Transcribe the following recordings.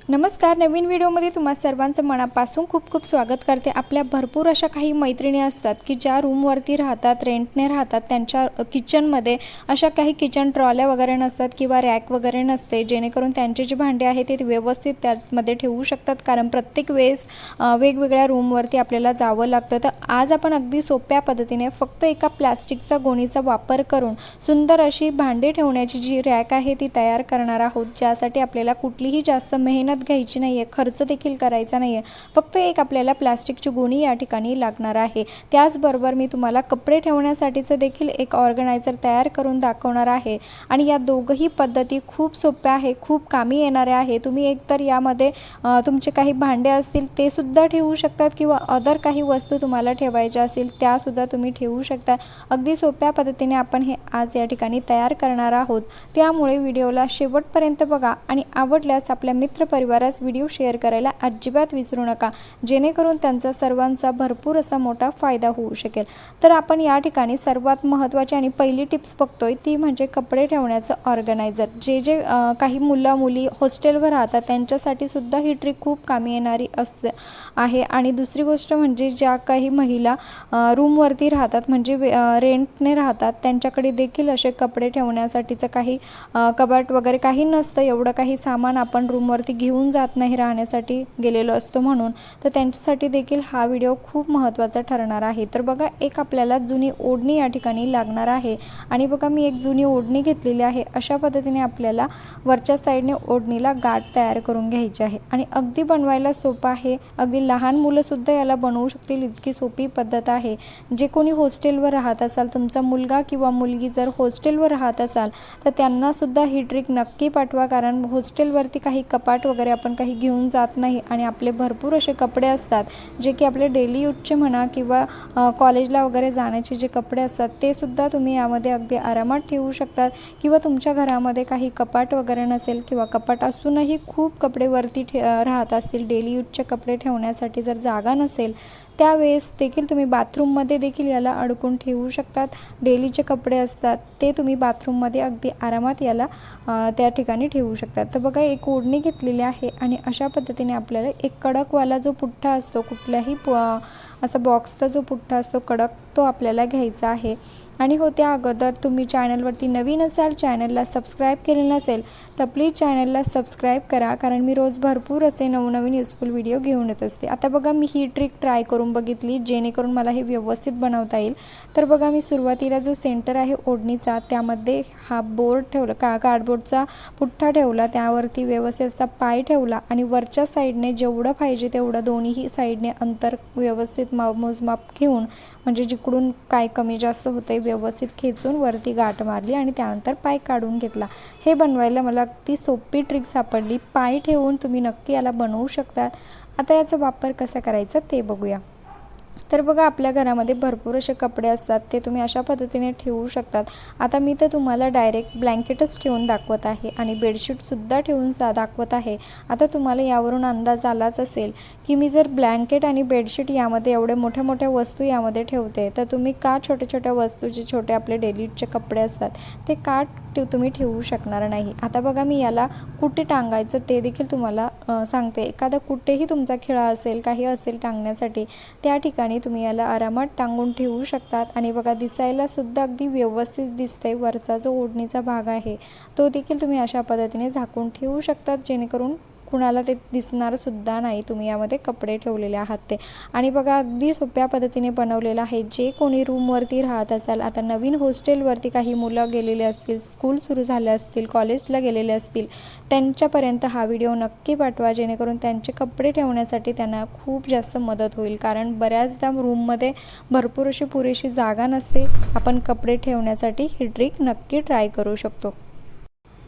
नमस्कार, नवीन व्हिडिओमध्ये तुम्हा सर्वांचं मनापासून खूप खूप स्वागत करते। आपल्या भरपूर अशा काही मैत्रिणी असतात की ज्या रूमवरती राहतात, रेंटने राहतात, त्यांच्या किचनमध्ये अशा काही किचन ट्रॉल्या वगैरे नसतात किंवा रॅक वगैरे नसते, जेणेकरून त्यांचे जे भांडे आहेत ते व्यवस्थित त्यामध्ये ठेवू शकतात। कारण प्रत्येक वेळेस वेगवेगळ्या रूमवरती आपल्याला जावं लागतं। तर आज आपण अगदी सोप्या पद्धतीने फक्त एका प्लास्टिकचा गोणीचा वापर करून सुंदर अशी भांडे ठेवण्याची जी रॅक आहे ती तयार करणार आहोत, ज्यासाठी आपल्याला कुठलीही जास्त मेहनत घ्यायची नाहीये, खर्च देखील करायचा नाहीये। फक्त एक आपल्याला प्लास्टिकची गोणी या ठिकाणी लागणार आहे। त्याचबरोबर मी तुम्हाला कपडे ठेवण्यासाठीचे देखील एक ऑर्गनायझर तयार करून दाखवणार आहे आणि या दोघही पद्धती खूप सोप्या आहे, खूप कामी येणाऱ्या आहे। तुम्ही एकतर यामध्ये तुमचे काही भांडे असतील ते सुद्धा ठेवू शकतात किंवा अदर काही वस्तू तुम्हाला ठेवायच्या असतील त्या सुद्धा तुम्ही ठेवू शकता। अगदी सोप्या पद्धतीने आपण हे आज या ठिकाणी तयार करणार आहोत। त्यामुळे व्हिडिओला शेवटपर्यंत बघा आणि आवडल्यास आपल्या मित्रपरिवारास व्हिडिओ शेअर करायला अजिबात विसरू नका, जेणेकरून त्यांचा सर्वांचा भरपूर असा मोठा फायदा होऊ शकेल। तर आपण या ठिकाणी सर्वात महत्त्वाची आणि पहिली टिप्स बघतोय ती म्हणजे कपडे ठेवण्याचं ऑर्गनायझर। जे काही मुलं मुली हॉस्टेलवर राहतात त्यांच्यासाठी सुद्धा ही ट्रिक खूप कामी येणारी असते आहे। आणि दुसरी गोष्ट म्हणजे ज्या काही महिला रूमवरती राहतात म्हणजे रेंटने राहतात त्यांच्याकडे देखील असे कपडे ठेवण्यासाठीचं काही कपाट वगैरे काही नसतं, एवढं काही सामान आपण रूमवरती घेऊन जात नाही राहण्यासाठी गेलेलो असतो म्हणून, तर त्यांच्यासाठी देखील हा व्हिडिओ खूप महत्त्वाचा ठरणार आहे। तर बघा, एक आपल्याला जुनी ओढणी या ठिकाणी लागणार आहे आणि बघा मी एक जुनी ओढणी घेतलेली आहे। अशा पद्धतीने आपल्याला वरच्या साईडने ओढणीला गाठ तयार करून घ्यायची आहे आणि अगदी बनवायला सोपं आहे। अगदी लहान मुलं सुद्धा याला बनवू शकतील, इतकी सोपी पद्धत आहे। जे कोणी हॉस्टेलवर राहत असाल, तुमचा मुलगा किंवा मुलगी जर हॉस्टेलवर राहत असाल तर त्यांना सुद्धा ही ट्रिक नक्की पाठवा, कारण हॉस्टेलवरती काही कपाट वगैरे आपण काही घेऊन जात नाही आणि आपले भरपूर असे कपडे असतात जे की आपले डेली यूजचे म्हणा किंवा कॉलेजला वगैरे जाण्याचे जे कपडे असतात ते सुद्धा तुम्ही यामध्ये अगदी आरामात ठेवू शकतात। किंवा तुमच्या घरामध्ये काही कपाट वगैरे नसेल किंवा कपाट असूनही खूप कपडे वरती राहत असतील, डेली यूजचे कपडे ठेवण्यासाठी जर जागा नसेल त्यावेळेस देखील तुम्ही बाथरूममध्ये देखील याला अडकून ठेवू शकतात। डेलीचे कपडे असतात ते तुम्ही बाथरूममध्ये अगदी आरामात याला त्या ठिकाणी ठेवू शकतात। तर बघा, एक ओढणी घेतलेली आहे आणि अशा पद्धतीने आपल्याला एक कडकवाला जो पुठ्ठा असतो, कुठल्याही असा बॉक्सचा जो पुठ्ठा असतो कडक, तो आपल्याला घ्यायचा आहे। आणि हो, त्या अगोदर तुम्ही चॅनलवरती नवीन असाल, चॅनलला सबस्क्राईब केले नसेल तर प्लीज चॅनलला सबस्क्राईब करा, कारण मी रोज भरपूर असे नवनवीन युजफुल व्हिडिओ घेऊन येत असते। आता बघा, मी ही ट्रिक ट्राय करून बघितली जेणेकरून मला हे व्यवस्थित बनवता येईल। तर बघा, मी सुरुवातीला जो सेंटर आहे ओढणीचा त्यामध्ये हा बोर्ड ठेवला, कार्डबोर्डचा पुठ्ठा ठेवला, त्यावरती व्यवस्थितचा पाय ठेवला आणि वरच्या साईडने जेवढं पाहिजे तेवढं दोन्ही साईडने अंतर व्यवस्थित मोजमाप घेऊन, म्हणजे जिकडून काय कमी जास्त होते व्यवस्थित खेचून वरती गाठ मारली आणि त्यानंतर पाय काढून घेतला। हे बनवायला मला अगदी सोपी ट्रिक सापडली। पाय ठेवून तुम्ही नक्की याला बनवू शकता। आता याचा वापर कसा करायचा ते बघूया। तर बघा, आपल्या घरामध्ये भरपूर असे कपडे असतात ते तुम्ही अशा पद्धतीने ठेवू शकतात। आता मी तर तुम्हाला डायरेक्ट ब्लँकेटच ठेवून दाखवत आहे आणि बेडशीटसुद्धा ठेवून दाखवत आहे। आता तुम्हाला यावरून अंदाज आलाच असेल की मी जर ब्लँकेट आणि बेडशीट यामध्ये एवढे मोठ्या मोठ्या वस्तू यामध्ये ठेवते तर तुम्ही का छोट्या छोट्या वस्तू, जे छोटे आपले डेली यूजचे कपडे असतात ते का तुम्ही ठेवू शकणार नाही। आता बघा, मी याला कुठे टांगायचं ते देखील तुम्हाला सांगते। एखादा कुठेही तुमचा खिळा असेल, काही असेल टांगण्यासाठी, त्या ठिकाणी तुम्ही याला आरामात टांगून ठेवू शकतात। आणि बघा, दिसायला सुद्धा अगदी व्यवस्थित दिसते। वरचा जो ओढणीचा भाग आहे तो देखील तुम्ही अशा पद्धतीने झाकून ठेवू शकतात, जेणेकरून कुणाला ते दिसणार सुद्धा नाही तुम्ही यामध्ये कपडे ठेवलेले आहात ते। आणि बघा, अगदी सोप्या पद्धतीने बनवलेलं आहे। जे कोणी रूमवरती राहत असाल, आता नवीन हॉस्टेलवरती काही मुलं गेलेले असतील, स्कूल सुरू झाले असतील, कॉलेजला गेलेले असतील, त्यांच्यापर्यंत हा व्हिडिओ नक्की पाठवा, जेणेकरून त्यांचे कपडे ठेवण्यासाठी त्यांना खूप जास्त मदत होईल। कारण बऱ्याचदा रूममध्ये भरपूर अशी पुरेशी जागा नसते, आपण कपडे ठेवण्यासाठी ही ट्रिक नक्की ट्राय करू शकतो।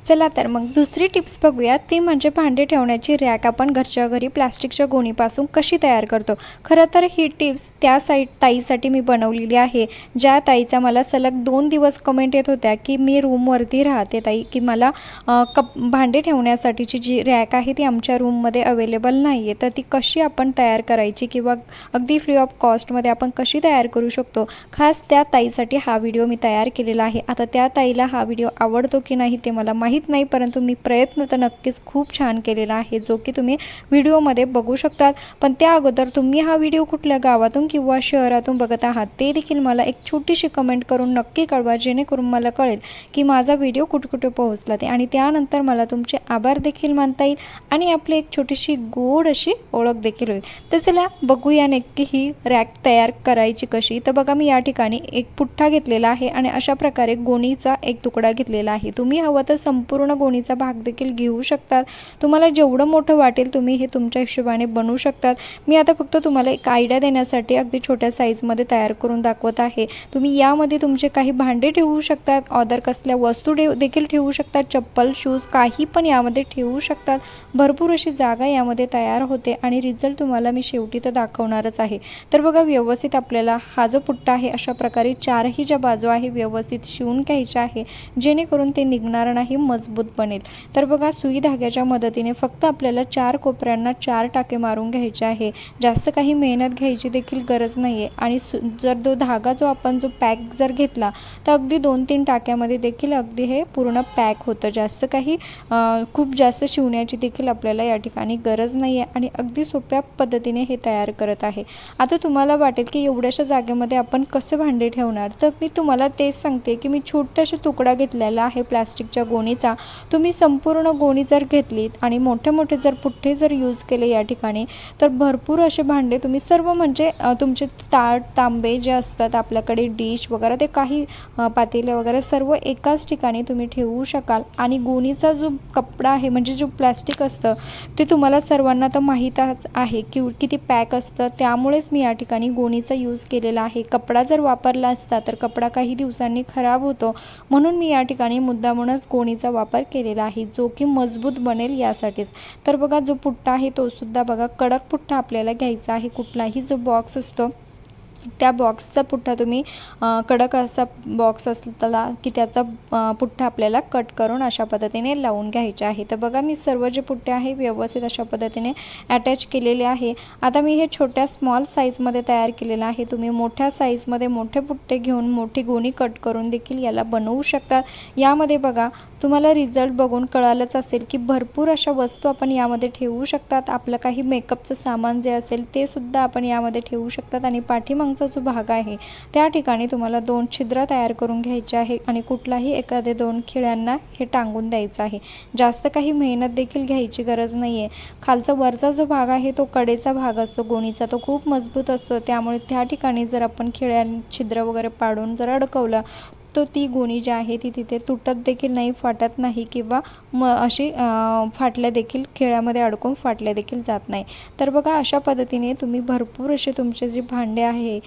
चला तर मग दुसरी टिप्स बघूया, ती म्हणजे भांडे ठेवण्याची रॅक आपण घरच्या घरी प्लास्टिकच्या गोणीपासून कशी तयार करतो। खरं तर ही टिप्स त्या ताईसाठी मी बनवलेली आहे, ज्या ताईचा मला सलग 2 दिवस कमेंट येत होत्या की मी रूमवरती राहते ताई, की मला भांडे ठेवण्यासाठीची जी रॅक आहे ती आमच्या रूममध्ये अवेलेबल नाही आहे, तर ती कशी आपण तयार करायची किंवा अगदी फ्री ऑफ कॉस्टमध्ये आपण कशी तयार करू शकतो। खास त्या ताईसाठी हा व्हिडिओ मी तयार केलेला आहे। आता त्या ताईला हा व्हिडिओ आवडतो की नाही ते मला माहीत माहीत नाही, परंतु मी प्रयत्न तर नक्कीच खूप छान केलेला आहे, जो की तुम्ही व्हिडिओमध्ये बघू शकतात. पण त्या अगोदर तुम्ही हा व्हिडिओ कुठल्या गावातून किंवा शहरातून बघत आहात ते देखील मला एक छोटीशी कमेंट करून नक्की कळवा, जेणेकरून मला कळेल की माझा व्हिडिओ कुठे पोहोचला ते, आणि त्यानंतर मला तुमचे आभार देखील मानता येईल आणि आपली एक छोटीशी गोड अशी ओळख देखील होईल. तर चला बघूया नक्की ही रॅक तयार करायची कशी. तर बघा, मी या ठिकाणी एक पुठ्ठा घेतलेला आहे आणि अशा प्रकारे गोणीचा एक तुकडा घेतलेला आहे. तुम्ही हवं तर संपूर्ण गोणीचा भाग देखील घेऊ शकतात. तुम्हाला जेवढं मोठं वाटेल तुम्ही हे तुमच्या हिशोबाने बनवू शकतात. मी आता फक्त तुम्हाला एक आयडिया देण्यासाठी अगदी छोट्या साईजमध्ये तयार करून दाखवत आहे. तुम्ही यामध्ये तुमचे काही भांडे ठेवू शकतात, अदर कसल्या वस्तू देखील ठेवू शकतात, चप्पल, शूज काही पण यामध्ये ठेवू शकतात. भरपूर अशी जागा यामध्ये तयार होते आणि रिझल्ट तुम्हाला मी शेवटी तर दाखवणारच आहे. तर बघा, व्यवस्थित आपल्याला हा जो पुट्टा आहे अशा प्रकारे चारही ज्या बाजू आहे व्यवस्थित शिवून घ्यायच्या आहे, जेणेकरून ते निघणार नाही, मजबूत बनेल. तर बघा, सुई धाग्याच्या मदतीने फक्त आपल्याला 4 कोपऱ्यांना 4 टाके मारून घ्यायचे आहे. जास्त काही मेहनत घ्यायची देखील गरज नाही आहे. आणि जर तो धागा जो आपण जो पॅक जर घेतला तर अगदी 2-3 टाक्यामध्ये देखील अगदी हे पूर्ण पॅक होतं. जास्त काही खूप जास्त शिवण्याची देखील आपल्याला या ठिकाणी गरज नाही आहे आणि अगदी सोप्या पद्धतीने हे तयार करत आहे. आता तुम्हाला वाटेल की एवढ्याशा जागेमध्ये आपण कसे भांडे ठेवणार, तर मी तुम्हाला तेच सांगते की मी छोटासा तुकडा घेतलेला आहे प्लास्टिकच्या गोणीचा. तुम्ही संपूर्ण गोणी जर घेतलीत आणि मोठे मोठे जर पुठ्ठे जर यूज केले या ठिकाणी, तर भरपूर असे भांडे तुम्ही सर्व म्हणजे तुमचे ताट, तांबे जे असतात आपल्याकडे, डिश वगैरे, ते काही पातेले वगैरे सर्व एकाच ठिकाणी तुम्ही ठेवू शकाल. आणि गोणीचा जो कपडा आहे म्हणजे जो प्लास्टिक असतं ते तुम्हाला सर्वांना तर माहीतच आहे की किती पॅक असतं, त्यामुळेच मी या ठिकाणी गोणीचा यूज केलेला आहे. कपडा जर वापरला असता तर कपडा काही दिवसांनी खराब होतो, म्हणून मी या ठिकाणी मुद्दामूनच गोणीचा वापर केलेला आहे, जो की मजबूत बनेल यासाठीच. तर बघा, जो पुट्टा आहे तो सुद्धा बघा कडक पुट्टा आपल्याला घ्यायचा आहे. कुठलाही जो बॉक्स असतो त्या बॉक्सचा पुट्ठा तुम्ही कडक असा बॉक्स असला की त्याचा पुट्ठा आपल्याला कट करून अशा पद्धतीने लावून घ्यायचे आहे. तर बघा, मी सर्व जे पुट्टे आहे व्यवस्थित अशा पद्धतीने अटॅच केलेले आहे. आता मी हे छोट्या स्मॉल साईजमध्ये तयार केलेलं आहे. तुम्ही मोठ्या साईजमध्ये मोठे पुट्टे घेऊन मोठी गोणी कट करून देखील याला बनवू शकतात. यामध्ये बघा, तुम्हाला रिझल्ट बघून कळालंच असेल की भरपूर अशा वस्तू आपण यामध्ये ठेवू शकतात. आपलं काही मेकअपचं सामान जे असेल ते सुद्धा आपण यामध्ये ठेवू शकतात. आणि पाठीमागचा जो भाग आहे त्या ठिकाणी तुम्हाला 2 छिद्र तयार करून घ्यायचे आहे आणि कुठलाही एखादे 2 खिळ्यांना हे टांगून द्यायचं आहे. जास्त काही मेहनत देखील घ्यायची गरज नाही आहे. खालचा वरचा जो भाग आहे तो कडेचा भाग असतो गोणीचा, तो खूप मजबूत असतो. त्यामुळे त्या ठिकाणी जर आपण छिद्र वगैरे पाडून जर अडकवलं तो ती गोणी जी आहे ती तिथे तुटत देखील नाही, फाटत नाही किंवा अशी फाटल्या देखील खेळामध्ये अडकून फाटल्या देखील जात नाही. तर बघा, अशा पद्धतीने तुम्ही भरपूर असे तुमचे जे भांडे आहे,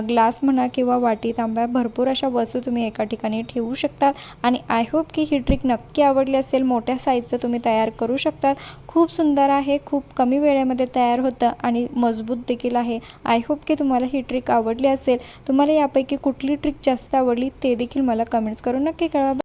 ग्लास म्हणा किंवा वाटी, तांब्या, भरपूर अशा वस्तू तुम्ही एका ठिकाणी ठेवू शकतात. आणि आय होप की ही ट्रिक नक्की आवडली असेल. मोठ्या साईजचं तुम्ही तयार करू शकतात. खूप सुंदर आहे, खूप कमी वेळेमध्ये तयार होतं आणि मजबूत देखील आहे. आय होप की तुम्हाला ही ट्रिक आवडली असेल. तुम्हाला यापैकी कुठली ट्रिक जास्त आवडली ते देखील मला कमेंट्स करून नक्की कळवा.